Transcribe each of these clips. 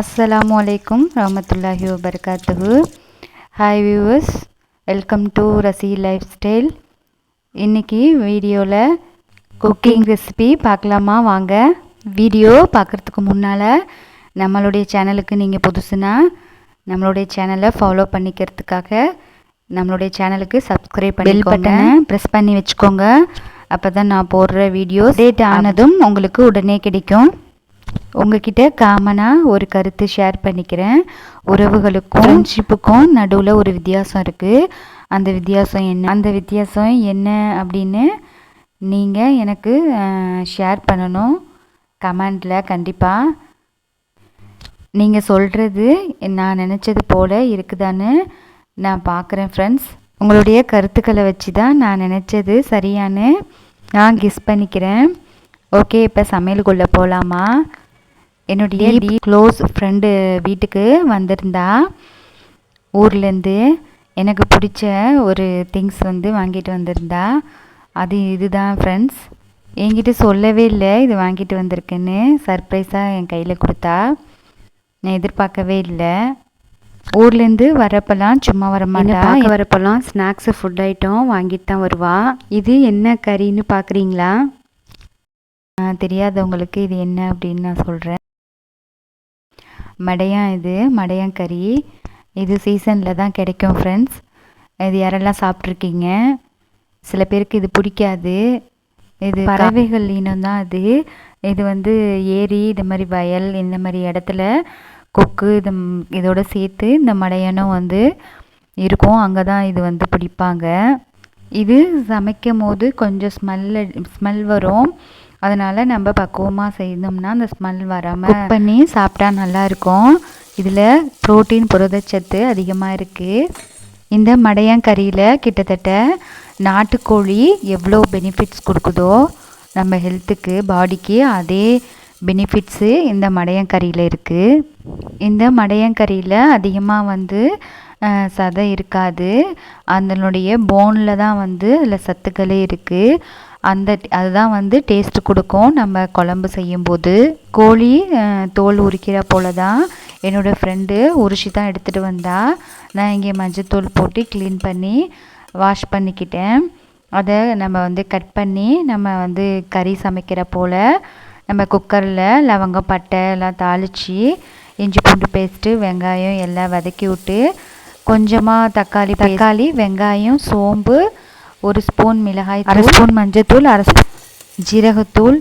Assalamualaikum warahmatullahi wabarakatuh. Hi viewers, welcome to Rasi Lifestyle. இன்னைக்கு வீடியோவில் cooking recipe பார்க்கலாமா வாங்க. வீடியோ பார்க்குறதுக்கு முன்னால் நம்மளுடைய சேனலுக்கு நீங்கள் புதுசுனா நம்மளுடைய சேனலை ஃபாலோ பண்ணிக்கிறதுக்காக நம்மளுடைய சேனலுக்கு சப்ஸ்கிரைப் பண்ணி பெல் பட்டனை ப்ரெஸ் பண்ணி வச்சுக்கோங்க. அப்போ தான் நான் போடுற வீடியோ டேட் ஆனதும் உங்களுக்கு உடனே கிடைக்கும். உங்ககிட்ட காமனாக ஒரு கருத்து ஷேர் பண்ணிக்கிறேன். உறவுகளுக்கும் ஃப்ரெண்ட்ஷிப்புக்கும் நடுவில் ஒரு வித்தியாசம் இருக்குது. அந்த வித்தியாசம் என்ன அப்படின்னு நீங்கள் எனக்கு ஷேர் பண்ணணும் கமெண்டில். கண்டிப்பாக நீங்கள் சொல்கிறது நான் நினச்சது போல் இருக்குதான்னு நான் பார்க்குறேன் ஃப்ரெண்ட்ஸ். உங்களுடைய கருத்துக்களை வச்சு தான் நான் நினச்சது சரியானு நான் கெஸ் பண்ணிக்கிறேன். ஓகே, இப்போ சமையலுக்குள்ளே போகலாமா. என்னுடைய க்ளோஸ் ஃப்ரெண்டு வீட்டுக்கு வந்திருந்தா ஊர்லேருந்து எனக்கு பிடிச்ச ஒரு திங்ஸ் வாங்கிட்டு வந்திருந்தா. அது இதுதான் ஃப்ரெண்ட்ஸ். என்கிட்ட சொல்லவே இல்லை இது வாங்கிட்டு வந்திருக்கேன்னு. சர்ப்ரைஸாக என் கையில் கொடுத்தா. நான் எதிர்பார்க்கவே இல்லை. ஊர்லேருந்து வரப்பெல்லாம் சும்மா வரமாட்டா. வரப்பெல்லாம் ஸ்நாக்ஸு ஃபுட் ஐட்டம் வாங்கிட்டு தான் வருவா. இது என்ன கறின்னு பார்க்குறீங்களா? தெரியாதவங்களுக்கு இது என்ன அப்படின்னு நான் சொல்கிறேன். இது மடையான் கறி. இது சீசனில் தான் கிடைக்கும் ஃப்ரெண்ட்ஸ். இது யாரெல்லாம் சாப்பிட்ருக்கீங்க? சில பேருக்கு இது பிடிக்காது. இது பறவைகள் இனம் தான். இது ஏரி, இது மாதிரி வயல், இந்த மாதிரி இடத்துல கொக்கு இதோட சேர்த்து இந்த மடையானும் இருக்கும். அங்கே தான் இது பிடிப்பாங்க. இது சமைக்கும் போது கொஞ்சம் ஸ்மெல் வரும். அதனால் நம்ம பக்குவமாக செய்தோம்னா அந்த ஸ்மெல் வராமல் குக் பண்ணி சாப்பிட்டா நல்லாயிருக்கும். இதில் புரோட்டீன், புரதச்சத்து அதிகமாக இருக்குது. இந்த மடையாங்கறியில் கிட்டத்தட்ட நாட்டுக்கோழி எவ்வளோ பெனிஃபிட்ஸ் கொடுக்குதோ நம்ம ஹெல்த்துக்கு, பாடிக்கு, அதே பெனிஃபிட்ஸு இந்த மடையாங்கறியில் இருக்குது. இந்த மடையாங்கறியில் அதிகமாக சதை இருக்காது. அதனுடைய போனில் தான் அதில் சத்துக்களே இருக்குது. அதுதான் டேஸ்ட்டு கொடுக்கும் நம்ம குழம்பு செய்யும்போது. கோழி தோல் உரிக்கிற போல தான் என்னோடய ஃப்ரெண்டு உரிச்சி தான் எடுத்துகிட்டு வந்தா. நான் இங்கே மஞ்சத்தூள் போட்டு க்ளீன் பண்ணி வாஷ் பண்ணிக்கிட்டேன். அதை நம்ம கட் பண்ணி நம்ம கறி சமைக்கிற போல் நம்ம குக்கரில் லவங்கம், பட்டை எல்லாம் தாளித்து இஞ்சி பூண்டு பேஸ்ட்டு, வெங்காயம் எல்லாம் வதக்கி விட்டு கொஞ்சமாக தக்காளி, வெங்காயம், சோம்பு, 1 ஸ்பூன் மிளகாய், 1/2 ஸ்பூன் மஞ்சத்தூள், 1/2 ஸ்பூன் ஜீரகத்தூள்,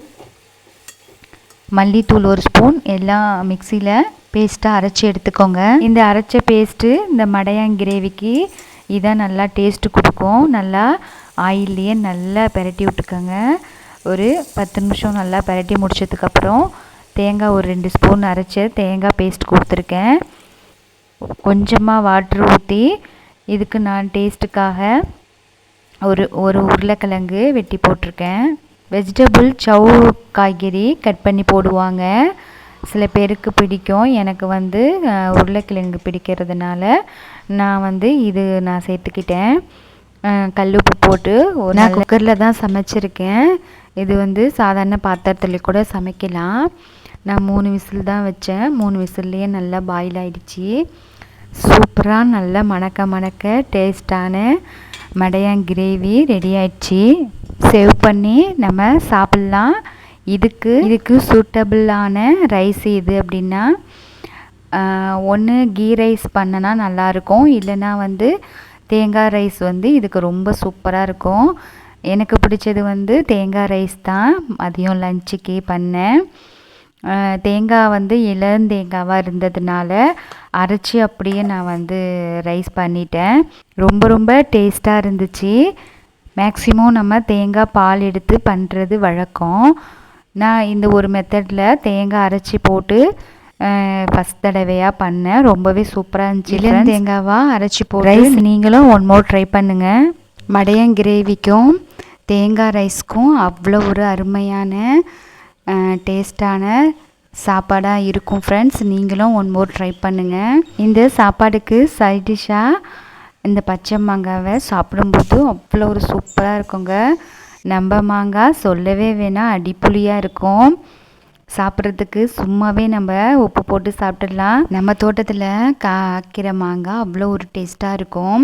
மல்லித்தூள் 1 ஸ்பூன் எல்லாம் மிக்சியில் பேஸ்ட்டாக அரைச்சி எடுத்துக்கோங்க. இந்த அரைச்ச பேஸ்ட்டு இந்த மடையான் கிரேவிக்கு இதான் நல்லா டேஸ்ட்டு கொடுக்கும். நல்லா ஆயில்லையே நல்லா பெரட்டி விட்டுக்கோங்க. ஒரு 10 நிமிஷம் நல்லா பெரட்டி முடிச்சதுக்கப்புறம் தேங்காய் ஒரு 2 ஸ்பூன் அரைச்ச தேங்காய் பேஸ்ட் கொடுத்துருக்கேன். கொஞ்சமாக வாட்ரு ஊற்றி இதுக்கு நான் டேஸ்ட்டுக்காக ஒரு உருளைக்கிழங்கு வெட்டி போட்டிருக்கேன். வெஜிடபிள் சவ் காய்கறி கட் பண்ணி போடுவாங்க. சில பேருக்கு பிடிக்கும். எனக்கு உருளைக்கிழங்கு பிடிக்கிறதுனால நான் இது நான் சேர்த்துக்கிட்டேன். கல்லுப்பு போட்டு நான் குக்கரில் தான் சமைச்சிருக்கேன். இது சாதாரண பாத்திரத்தில் கூட சமைக்கலாம். நான் 3 விசில் தான் வச்சேன். 3 விசில்லையே நல்லா பாயில் ஆகிடுச்சி. சூப்பராக நல்லா மணக்க டேஸ்டான மடையான் கிரேவி ரெடி ஆயிடுச்சு. சேவ் பண்ணி நம்ம சாப்பிட்லாம். இதுக்கு சூட்டபிளான ரைஸ் இது அப்படின்னா ஒன்று கீ ரைஸ் பண்ணனா நல்லாயிருக்கும். இல்லைன்னா தேங்காய் ரைஸ் இதுக்கு ரொம்ப சூப்பராக இருக்கும். எனக்கு பிடிச்சது தேங்காய் ரைஸ் தான். மதியம் லஞ்சுக்கு பண்ணேன். தேங்காய் இளந்தேங்காவாக இருந்ததுனால அரைச்சி அப்படியே நான் ரைஸ் பண்ணிட்டேன். ரொம்ப டேஸ்ட்டாக இருந்துச்சு. மேக்ஸிமம் நம்ம தேங்காய் பால் எடுத்து பண்ணுறது வழக்கம். நான் இந்த ஒரு மெத்தடில் தேங்காய் அரைச்சி போட்டு ஃபஸ்ட் தடவையாக பண்ணேன். ரொம்பவே சூப்பராக இருந்துச்சு. இளந்தேங்காவாக அரைச்சி போட்டு ரைஸ் நீங்களும் 1 மோர் ட்ரை பண்ணுங்கள். மடையான் கிரேவிக்கும் தேங்காய் ரைஸ்க்கும் அவ்வளோ ஒரு அருமையான டேஸ்டான சாப்பாடாக இருக்கும் ஃப்ரெண்ட்ஸ். நீங்களும் 1 மோர் ட்ரை பண்ணுங்கள். இந்த சாப்பாடுக்கு சைட் டிஷ்ஷாக இந்த பச்சை மாங்காவை சாப்பிடும்போது அவ்வளோ ஒரு சூப்பராக இருக்குங்க. நம்ம மாங்காய் சொல்லவே வேணாம், அடிப்புளியாக இருக்கும். சாப்பிட்றதுக்கு சும்மாவே நம்ம உப்பு போட்டு சாப்பிட்டுடலாம். நம்ம தோட்டத்தில் காய்க்கிற மாங்காய் அவ்வளோ ஒரு டேஸ்ட்டாக இருக்கும்.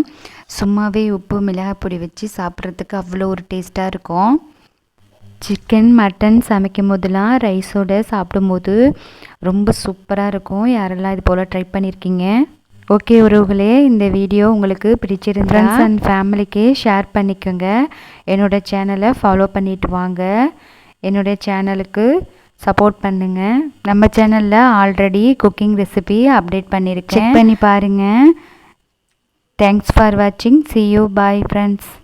சும்மாவே உப்பு மிளகாய் பொடி வச்சு சாப்பிட்றதுக்கு அவ்வளோ ஒரு டேஸ்ட்டாக இருக்கும். சிக்கன் மட்டன் சமைக்கும் போதெல்லாம் ரைஸோடு சாப்பிடும்போது ரொம்ப சூப்பராக இருக்கும். யாரெல்லாம் இது போல் ட்ரை பண்ணியிருக்கீங்க? ஓகே உறவுகளே, இந்த வீடியோ உங்களுக்கு பிடிச்சிருந்தா ஃப்ரெண்ட்ஸ் அண்ட் ஃபேமிலிக்கு ஷேர் பண்ணிக்கோங்க. என்னோடய சேனலை ஃபாலோ பண்ணிட்டு வாங்க. என்னுடைய சேனலுக்கு சப்போர்ட் பண்ணுங்கள். நம்ம சேனலில் ஆல்ரெடி குக்கிங் ரெசிபி அப்டேட் பண்ணியிருக்கேன், செக் பண்ணி பாருங்கள். தேங்க்ஸ் ஃபார் வாட்சிங். see you, bye friends.